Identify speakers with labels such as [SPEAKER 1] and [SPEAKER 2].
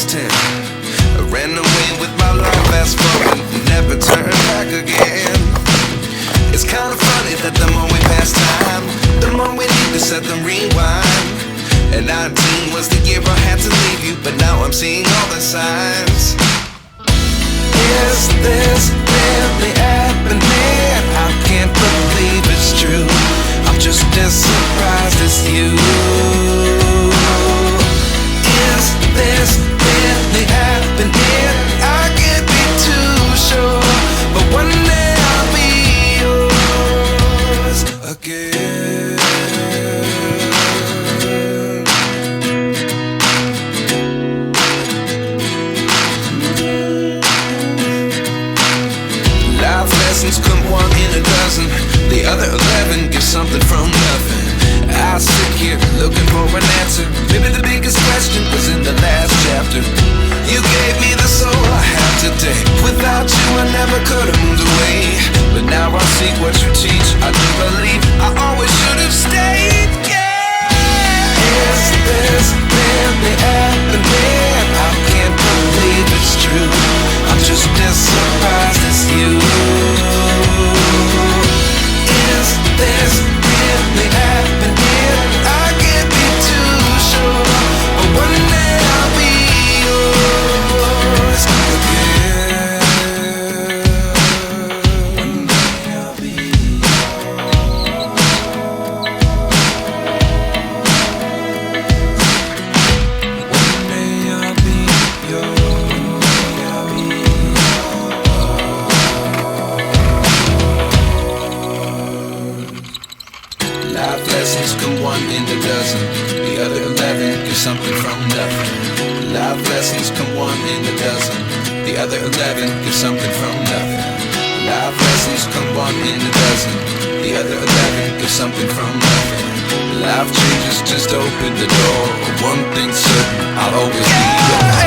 [SPEAKER 1] past 10. I ran away with my life, fast forward, never turn back again. It's kinda funny that the more we pass time, the more we need to set the rewind. And 19 was the year I had to leave you, but now I'm seeing all the signs. Is this really happening? I can't believe it's true. I'm just as surprised as you. Is this really happening? I can't be too sure, but one day I'll be yours again. Life lessons come one in a dozen. The other 11 give something from nothing. I sit here looking for an answer. Maybe the biggest question was in the last chapter. You gave me the soul I have today. Without you I never could have moved away. But now I see what you teach. I do believe I always should have stayed. Yeah. Is this really happening? I can't believe it's true. I'm just as surprised as you. Is this really happening? I can't be too sure, but one day I'll be yours again. One day I'll be yours. One day I'll be yours. I'll be yours. Life lessons come one in a dozen. The other 11 give something from nothing. Life lessons come one in a dozen. The other 11 give something from nothing. Life lessons come one in a dozen. The other 11 give something from nothing. Life changes just open the door. One thing's certain, I'll always be yours.